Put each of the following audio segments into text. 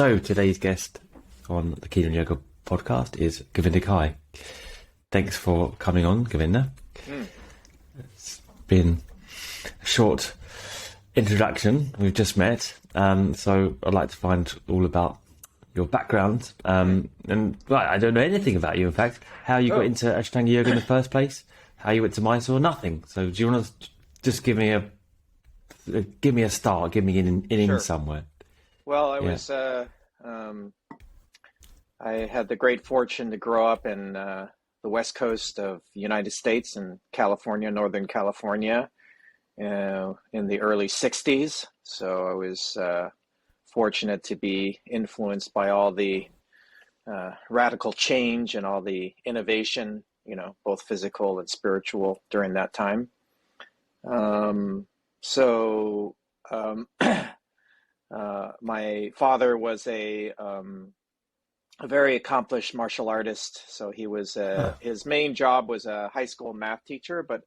So today's guest on the Keen Yoga podcast is Govinda Kai. Thanks for coming on, Govinda. It's been a short introduction. We've just met, so I'd like to find all about your background. And well, I don't know anything about you, in fact. How you got into Ashtanga yoga in the first place? How you went to Mysore? Nothing. So do you want to just give me a start? Give me in somewhere. Well, I had the great fortune to grow up in the west coast of the United States in California, Northern California, in the early 60s. So I was fortunate to be influenced by all the radical change and all the innovation, both physical and spiritual during that time. My father was a very accomplished martial artist. So he was his main job was a high school math teacher, but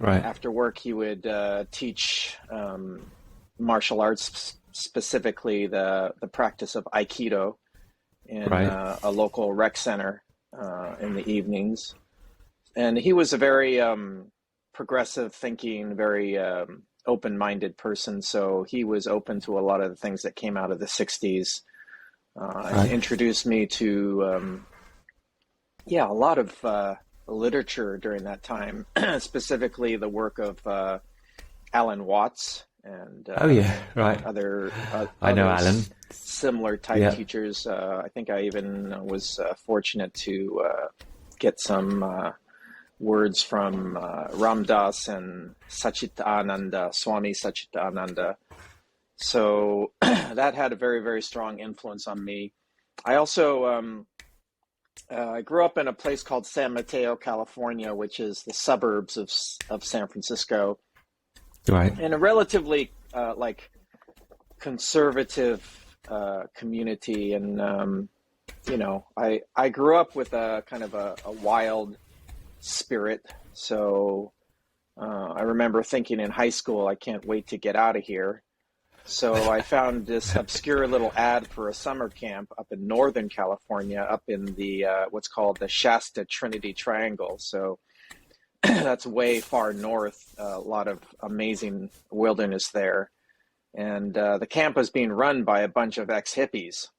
after work he would teach martial arts, specifically the practice of Aikido in a local rec center in the evenings. And he was a very progressive thinking, very open-minded person. So he was open to a lot of the things that came out of the 60s. Introduced me to, a lot of literature during that time, specifically the work of Alan Watts and other I know Alan. Similar type teachers. I think I even was fortunate to get some words from Ram Dass and Satchitananda, Swami Satchitananda. So that had a very, very strong influence on me. I also I grew up in a place called San Mateo, California, which is the suburbs of San Francisco. Right. In a relatively conservative community, and I grew up with a kind of a wild spirit. So I remember thinking in high school, I can't wait to get out of here. So I found this obscure little ad for a summer camp up in Northern California, up in the what's called the Shasta Trinity Triangle. So that's way far north, a lot of amazing wilderness there. And the camp was being run by a bunch of ex-hippies.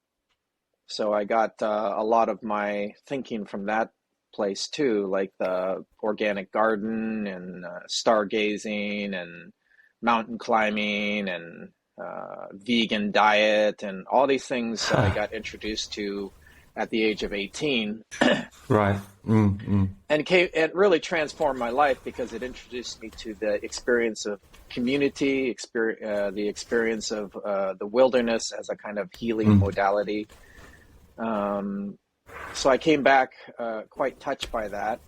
So I got a lot of my thinking from that place too, like the organic garden and stargazing and mountain climbing and vegan diet and all these things I got introduced to at the age of 18. Right. Mm-hmm. And it really transformed my life because it introduced me to the experience of community, the experience of the wilderness as a kind of healing modality. So I came back quite touched by that,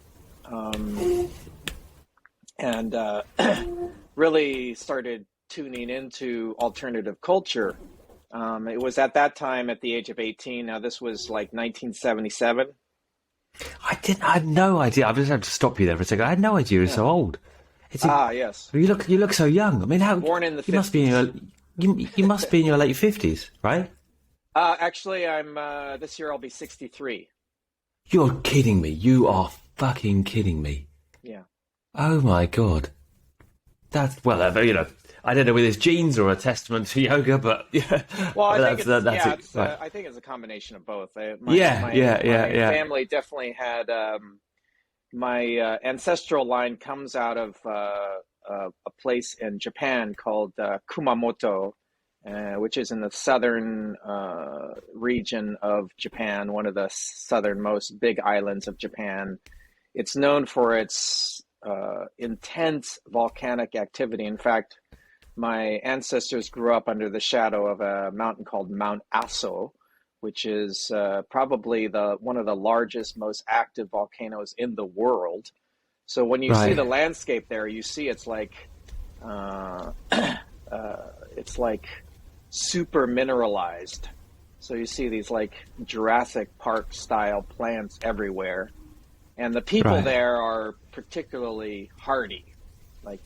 and really started tuning into alternative culture. It was at that time, at the age of 18. Now this was like 1977. I had no idea. I just had to stop you there for a second. I had no idea you were so old. Yes. You look so young. I mean, born in the 50s. You must be in your late 50s, right? Actually, I'm this year I'll be 63. You're kidding me. You are fucking kidding me. Yeah. Oh my God. I don't know whether it's genes or a testament to yoga, but yeah. Well, I think it's a combination of both. My family definitely had my ancestral line comes out of a place in Japan called Kumamoto, which is in the southern region of Japan, one of the southernmost big islands of Japan. It's known for its intense volcanic activity. In fact, my ancestors grew up under the shadow of a mountain called Mount Aso, which is probably one of the largest, most active volcanoes in the world. So when you see the landscape there, you see it's like super mineralized. So you see these like Jurassic Park style plants everywhere. And the people there are particularly hardy. Like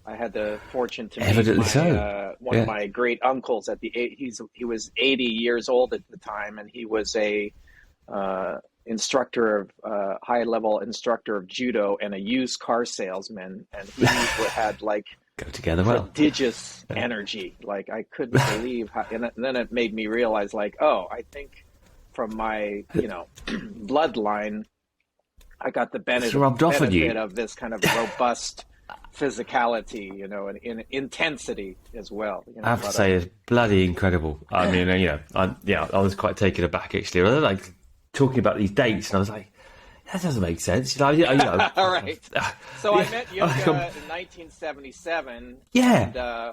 I had the fortune to meet Evidently my so. one of my great uncles at he was 80 years old at the time, and he was a instructor of high level instructor of judo and a used car salesman, and he had like Go together well. prodigious energy. Like I couldn't believe how, and then it made me realize, like, oh, I think from my bloodline, I got the benefit of this kind of robust physicality, and in intensity as well. I have to say, it's bloody incredible. I mean, I was quite taken aback actually. I was like talking about these dates, and I was like, that doesn't make sense. All right. So I met Yoga in 1977. Yeah.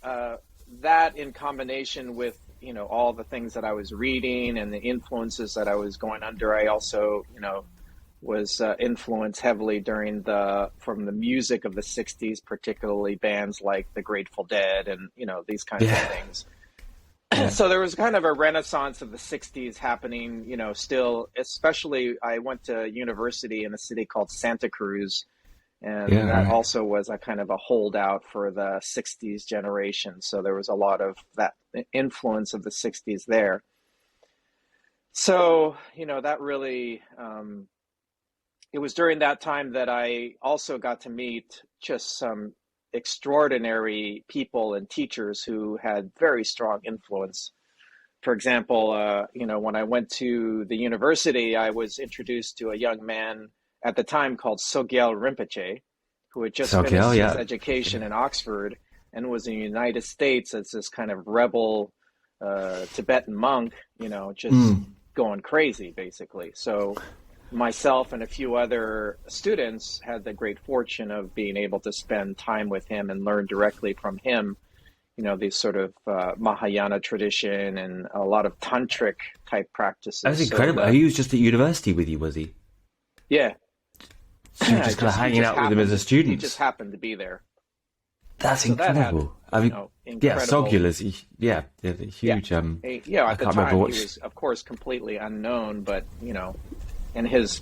And that in combination with all the things that I was reading and the influences that I was going under, I also was influenced heavily from the music of the 60s, particularly bands like the Grateful Dead and, these kinds of things. Yeah. So there was kind of a renaissance of the 60s happening, still, especially I went to university in a city called Santa Cruz, and that also was a kind of a holdout for the 60s generation. So there was a lot of that influence of the 60s there. So, that really... it was during that time that I also got to meet just some extraordinary people and teachers who had very strong influence. For example, when I went to the university, I was introduced to a young man at the time called Sogyal Rinpoche, who had just finished his education in Oxford and was in the United States as this kind of rebel Tibetan monk, just going crazy, basically. So myself and a few other students had the great fortune of being able to spend time with him and learn directly from him, these sort of Mahayana tradition and a lot of tantric type practices. That's incredible. He was just at university with you, was he? Yeah. So you're just kind of hanging out with him as a student? He just happened to be there. That's incredible. Incredible. Sogyal is, huge. At the time, he was, of course, completely unknown, but, and his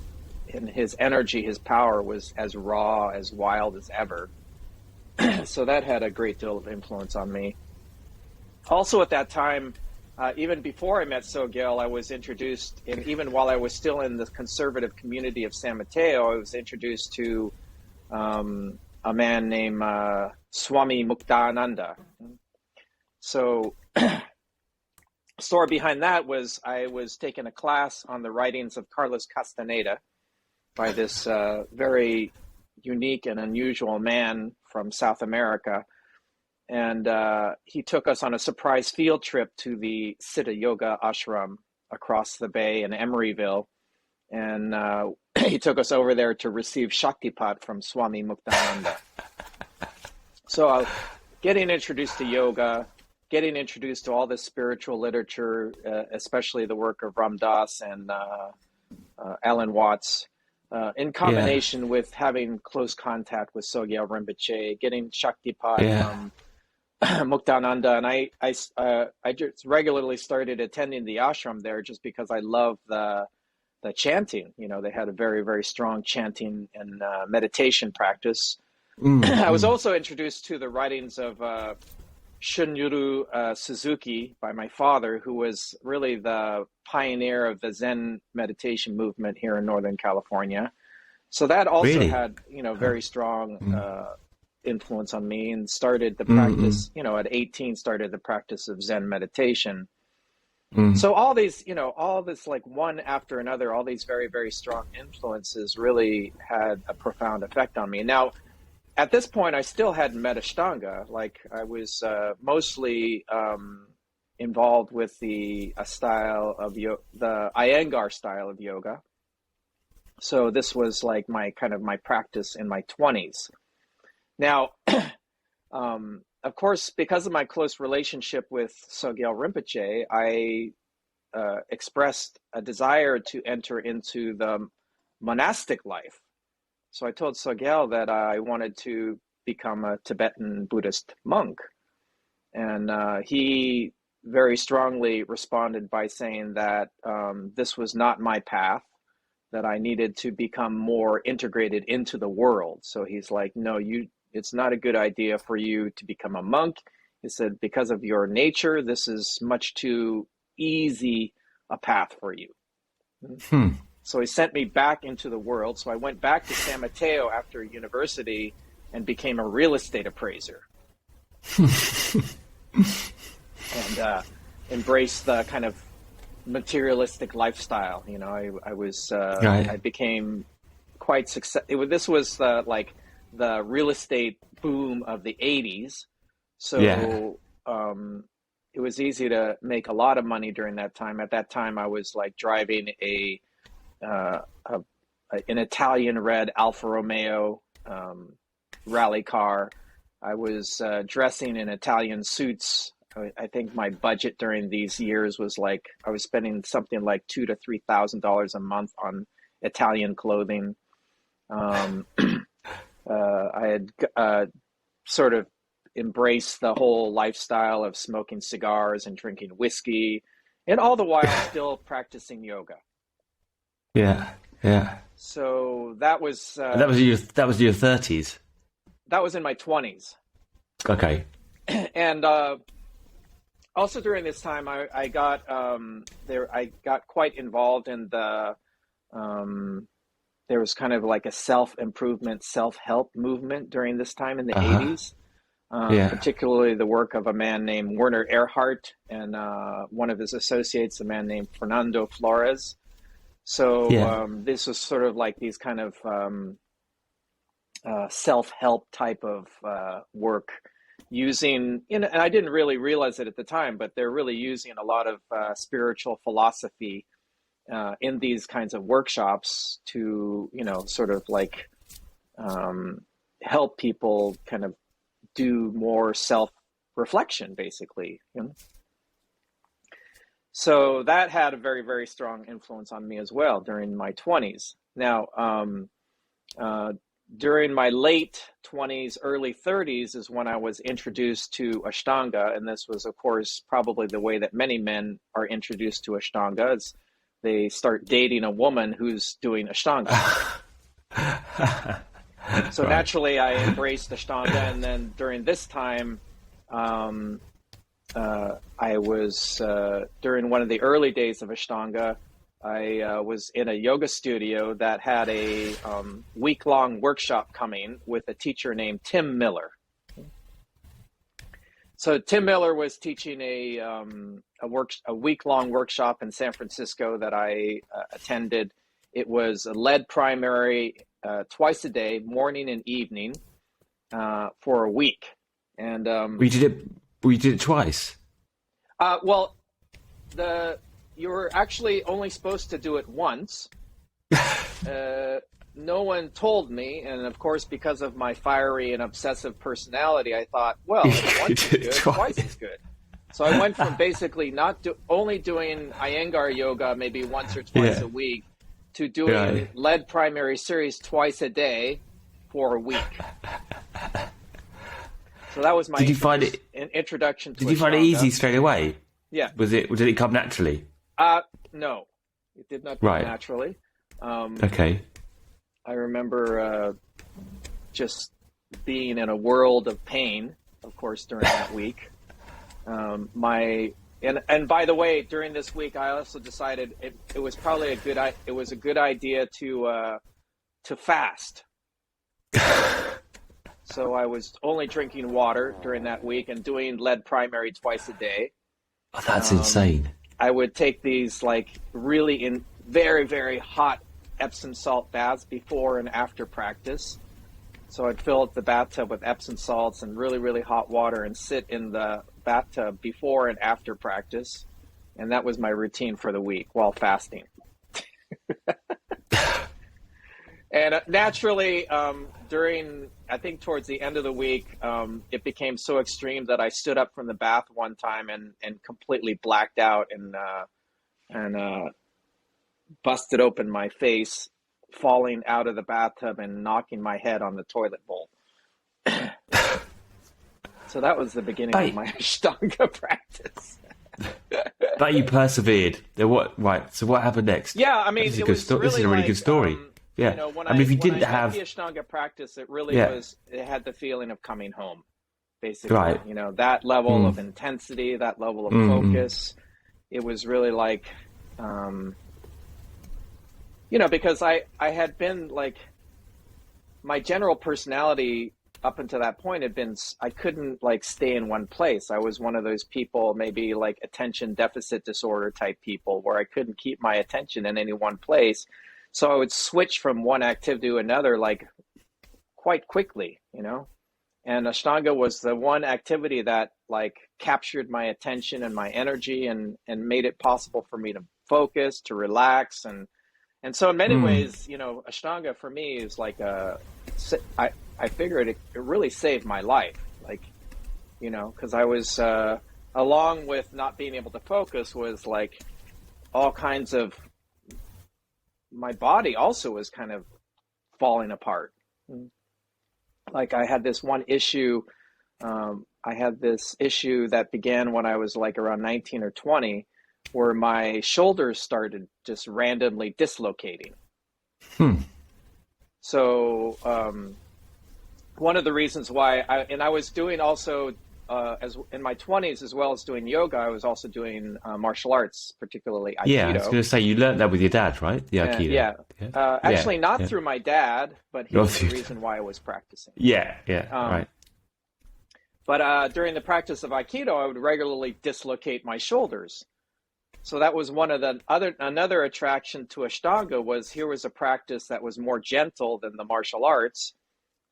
energy, his power was as raw, as wild as ever. So that had a great deal of influence on me. Also at that time, even before I met Sogyal, I was introduced, and even while I was still in the conservative community of San Mateo, I was introduced to a man named Swami Muktananda. So story behind that was I was taking a class on the writings of Carlos Castaneda by this very unique and unusual man from South America. And he took us on a surprise field trip to the Siddha Yoga ashram across the bay in Emeryville. And he took us over there to receive Shaktipat from Swami Muktananda. So getting introduced to yoga, getting introduced to all this spiritual literature, especially the work of Ram Dass and Alan Watts, in combination with having close contact with Sogyal Rinpoche, getting Shaktipat from Muktananda, and I just regularly started attending the ashram there just because I love the chanting. They had a very, very strong chanting and meditation practice. I was also introduced to the writings of Shunryu Suzuki by my father, who was really the pioneer of the Zen meditation movement here in Northern California. So that also had, very strong influence on me, and started the practice, at 18, started the practice of Zen meditation. So all these, all this like one after another, all these very, very strong influences really had a profound effect on me. Now, at this point, I still hadn't met Ashtanga. Like I was mostly involved with the style of the Iyengar style of yoga. So this was like my practice in my 20s. Now, of course, because of my close relationship with Sogyal Rinpoche, I expressed a desire to enter into the monastic life. So I told Sogyal that I wanted to become a Tibetan Buddhist monk. And he very strongly responded by saying that this was not my path, that I needed to become more integrated into the world. So he's like, no, it's not a good idea for you to become a monk. He said, because of your nature, this is much too easy a path for you. So he sent me back into the world. So I went back to San Mateo after university and became a real estate appraiser. And embraced the kind of materialistic lifestyle. You know, I was Right. I became quite successful. This was like the real estate boom of the 80s. So it was easy to make a lot of money during that time. At that time, I was like driving an Italian red Alfa Romeo rally car. I was dressing in Italian suits. I think my budget during these years was like, I was spending something like $2,000 to $3,000 a month on Italian clothing. I had sort of embraced the whole lifestyle of smoking cigars and drinking whiskey, and all the while still practicing yoga. Yeah. So that was That was your 30s. That was in my 20s. Okay. And also during this time, I got quite involved in the there was kind of like a self-improvement, self-help movement during this time in the 80s. Particularly the work of a man named Werner Erhard and one of his associates, a man named Fernando Flores. So this was sort of like these kind of self-help type of work, using, and I didn't really realize it at the time, but they're really using a lot of spiritual philosophy in these kinds of workshops to, you know, sort of like help people kind of do more self-reflection, basically. You know? So that had a very, very strong influence on me as well during my 20s. Now, during my late 20s, early 30s is when I was introduced to Ashtanga. And this was, of course, probably the way that many men are introduced to Ashtanga, is they start dating a woman who's doing Ashtanga. So naturally, I embraced Ashtanga. And then during this time, I was, during one of the early days of Ashtanga, I was in a yoga studio that had a week-long workshop coming with a teacher named Tim Miller. So Tim Miller was teaching a week-long workshop in San Francisco that I attended. It was a lead primary twice a day, morning and evening, for a week. And we did it twice. Well, you were actually only supposed to do it once. No one told me, and of course, because of my fiery and obsessive personality, I thought, well, if once is good, twice is good. So I went from basically only doing Iyengar yoga maybe once or twice a week to doing lead primary series twice a day for a week. So that was my introduction to Ashtanga. Did you find it easy straight away? Yeah. Did it come naturally? No, it did not come naturally. Okay. I remember just being in a world of pain, of course, during that week. And by the way, during this week, I also decided it was probably a good idea to fast. So I was only drinking water during that week and doing lead primary twice a day. Oh, that's insane. I would take these like really very, very hot Epsom salt baths before and after practice. So I'd fill up the bathtub with Epsom salts and really, really hot water and sit in the bathtub before and after practice. And that was my routine for the week while fasting. And naturally, I think towards the end of the week, it became so extreme that I stood up from the bath one time and completely blacked out and busted open my face, falling out of the bathtub and knocking my head on the toilet bowl. So that was the beginning of my Ashtanga practice. But you persevered. So what happened next? Yeah, I mean, this is a really good story. Yeah. You know, when I mean, if you when didn't I met have, the Ashtanga practice, it really yeah, was, it had the feeling of coming home, basically. right. You know, that level Mm, of intensity, that level of mm, focus, it was really like, um, you know, because I had been like, my general personality up until that point had been, I couldn't like stay in one place. I was one of those people, maybe like attention deficit disorder type people, where I couldn't keep my attention in any one place. So I would switch from one activity to another like quite quickly, you know. And Ashtanga was the one activity that like captured my attention and my energy, and made it possible for me to focus, to relax. And so in many mm. ways, you know, Ashtanga for me is like I, I figured it really saved my life. Like, you know, because I was, along with not being able to focus, was like all kinds of, my body also was kind of falling apart. Like I had this one issue, I had this issue that began when I was like around 19 or 20, where my shoulders started just randomly dislocating. Hmm. So one of the reasons why I was doing also, as in my 20s, as well as doing yoga, I was also doing martial arts, particularly Yeah, I was Aikido. going to say you learnt that with your dad, right? The Aikido. Yeah, Yeah, yeah, actually not yeah. through my dad, but he Your was the dude. reason why I was practicing. Yeah, yeah, Um, right. but during the practice of Aikido, I would regularly dislocate my shoulders. So that was one of the another attraction to Ashtanga, was here was a practice that was more gentle than the martial arts,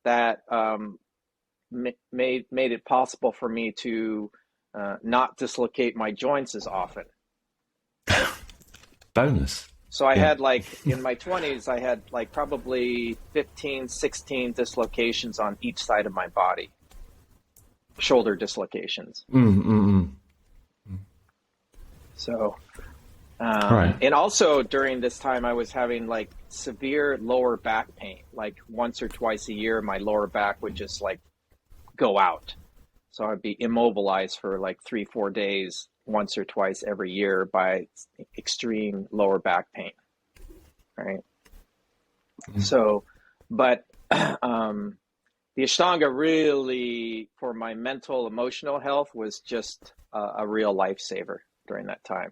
that made it possible for me to not dislocate my joints as often. Bonus. So I Yeah. had like in my 20s, I had like probably 15, 16 dislocations on each side of my body, shoulder dislocations. Mm, mm, mm. So, Right. and also during this time, I was having like severe lower back pain. Like once or twice a year, my lower back would just like go out. So I'd be immobilized for like 3, 4 days, once or twice every year, by extreme lower back pain. Right. Mm. So, but the Ashtanga really, for my mental, emotional health, was just a real lifesaver during that time.